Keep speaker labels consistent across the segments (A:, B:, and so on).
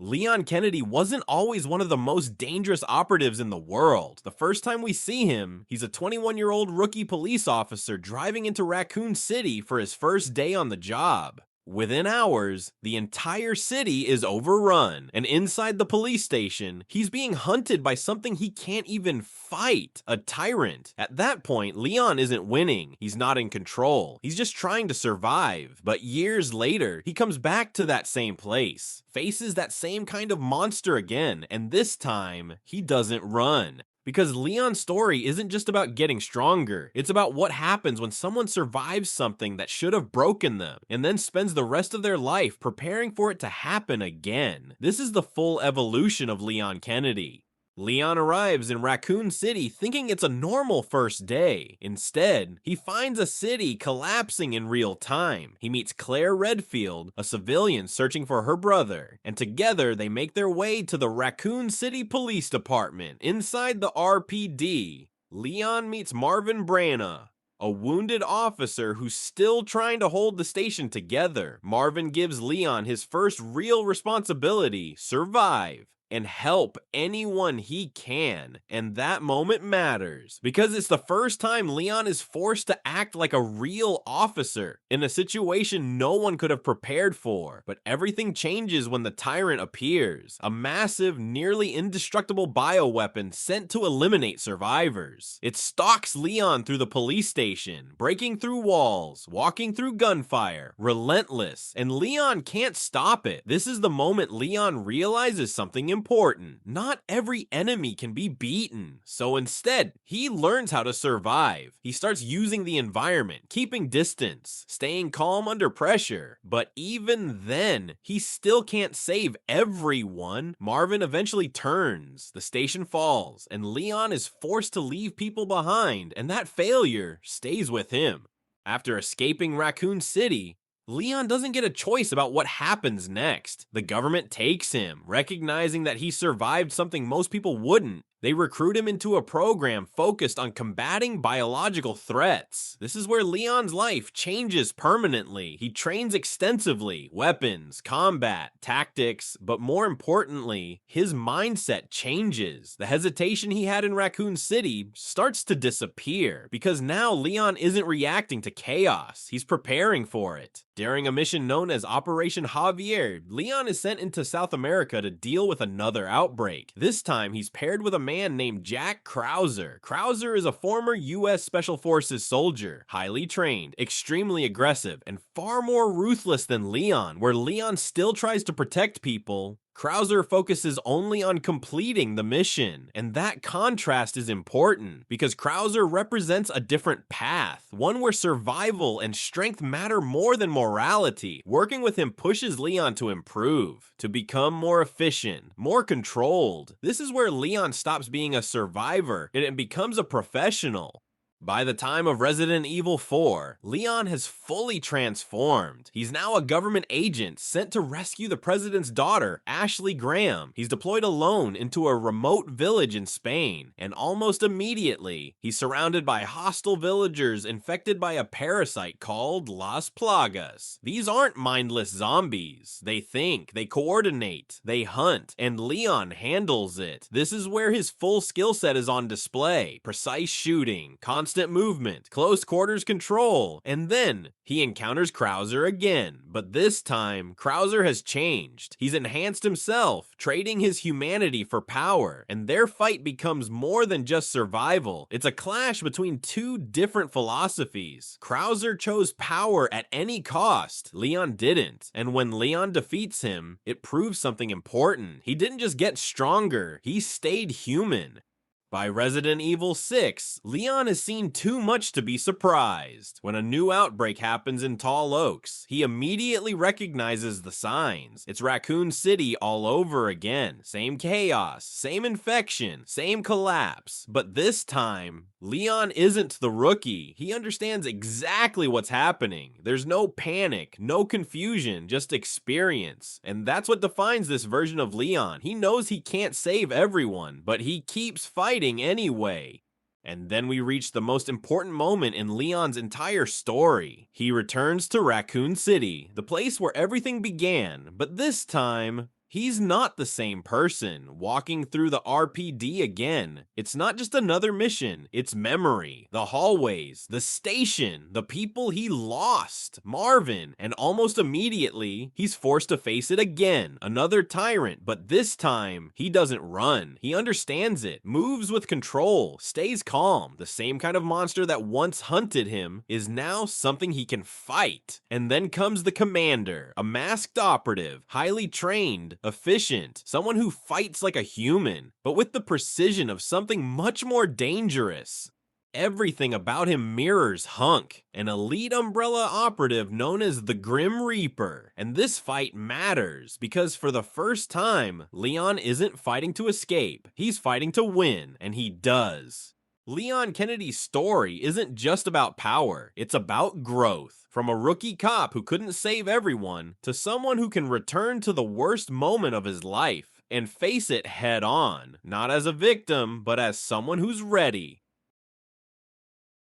A: Leon Kennedy wasn't always one of the most dangerous operatives in the world. The first time we see him, he's a 21-year-old rookie police officer driving into Raccoon City for his first day on the job. Within hours, the entire city is overrun, and inside the police station, he's being hunted by something he can't even fight, a tyrant. At that point, Leon isn't winning, he's not in control, he's just trying to survive. But years later, he comes back to that same place, faces that same kind of monster again, and this time, he doesn't run. Because Leon's story isn't just about getting stronger, it's about what happens when someone survives something that should have broken them, and then spends the rest of their life preparing for it to happen again. This is the full evolution of Leon Kennedy. Leon arrives in Raccoon City thinking it's a normal first day. Instead, he finds a city collapsing in real time. He meets Claire Redfield, a civilian searching for her brother, and together they make their way to the Raccoon City Police Department inside the RPD. Leon meets Marvin Branagh, a wounded officer who's still trying to hold the station together. Marvin gives Leon his first real responsibility: survive and help anyone he can. And that moment matters, because it's the first time Leon is forced to act like a real officer in a situation no one could have prepared for. But everything changes when the Tyrant appears, a massive, nearly indestructible bioweapon sent to eliminate survivors. It stalks Leon through the police station, breaking through walls, walking through gunfire, relentless, and Leon can't stop it. This is the moment Leon realizes something important. Not every enemy can be beaten. So instead, he learns how to survive. He starts using the environment, keeping distance, staying calm under pressure. But even then, he still can't save everyone. Marvin eventually turns, the station falls, and Leon is forced to leave people behind, and that failure stays with him. After escaping Raccoon City, Leon doesn't get a choice about what happens next. The government takes him, recognizing that he survived something most people wouldn't. They recruit him into a program focused on combating biological threats. This is where Leon's life changes permanently. He trains extensively: weapons, combat, tactics, but more importantly, his mindset changes. The hesitation he had in Raccoon City starts to disappear, because now Leon isn't reacting to chaos, he's preparing for it. During a mission known as Operation Javier, Leon is sent into South America to deal with another outbreak. This time, he's paired with a man named Jack Krauser. Krauser is a former US Special Forces soldier, highly trained, extremely aggressive, and far more ruthless than Leon. Where Leon still tries to protect people, Krauser focuses only on completing the mission, and that contrast is important, because Krauser represents a different path, one where survival and strength matter more than morality. Working with him pushes Leon to improve, to become more efficient, more controlled. This is where Leon stops being a survivor and becomes a professional. By the time of Resident Evil 4, Leon has fully transformed. He's now a government agent sent to rescue the president's daughter, Ashley Graham. He's deployed alone into a remote village in Spain, and almost immediately, he's surrounded by hostile villagers infected by a parasite called Las Plagas. These aren't mindless zombies. They think, they coordinate, they hunt, and Leon handles it. This is where his full skill set is on display: precise shooting, constant movement, close quarters control, and then he encounters Krauser again. But this time, Krauser has changed. He's enhanced himself, trading his humanity for power, and their fight becomes more than just survival. It's a clash between two different philosophies. Krauser chose power at any cost. Leon didn't. And when Leon defeats him, it proves something important. He didn't just get stronger, he stayed human. By Resident Evil 6, Leon has seen too much to be surprised. When a new outbreak happens in Tall Oaks, he immediately recognizes the signs. It's Raccoon City all over again. Same chaos, same infection, same collapse. But this time, Leon isn't the rookie. He understands exactly what's happening. There's no panic, no confusion, just experience. And that's what defines this version of Leon. He knows he can't save everyone, but he keeps fighting anyway. And then we reach the most important moment in Leon's entire story. He returns to Raccoon City, the place where everything began, but this time, He's not the same person walking through the RPD again. It's not just another mission, it's memory, the hallways, the station, the people he lost, Marvin, and almost immediately, he's forced to face it again, another tyrant, but this time, he doesn't run. He understands it, moves with control, stays calm. The same kind of monster that once hunted him is now something he can fight. And then comes the commander, a masked operative, highly trained, efficient, someone who fights like a human, but with the precision of something much more dangerous. Everything about him mirrors Hunk, an elite Umbrella operative known as the Grim Reaper. And this fight matters, because for the first time, Leon isn't fighting to escape, he's fighting to win, and he does. Leon Kennedy's story isn't just about power, it's about growth. From a rookie cop who couldn't save everyone, to someone who can return to the worst moment of his life and face it head on, not as a victim, but as someone who's ready.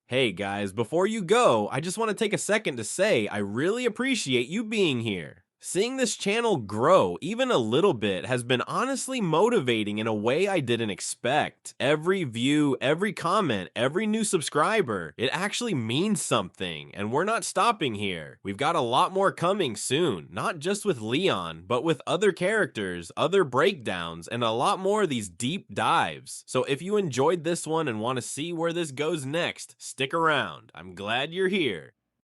A: Hey guys, before you go, I just want to take a second to say I really appreciate you being here. Seeing this channel grow even a little bit has been honestly motivating in a way I didn't expect. Every view, every comment, every new subscriber, it actually means something, and we're not stopping here. We've got a lot more coming soon, not just with Leon, but with other characters, other breakdowns, and a lot more of these deep dives. So if you enjoyed this one and want to see where this goes next, stick around. I'm glad you're here.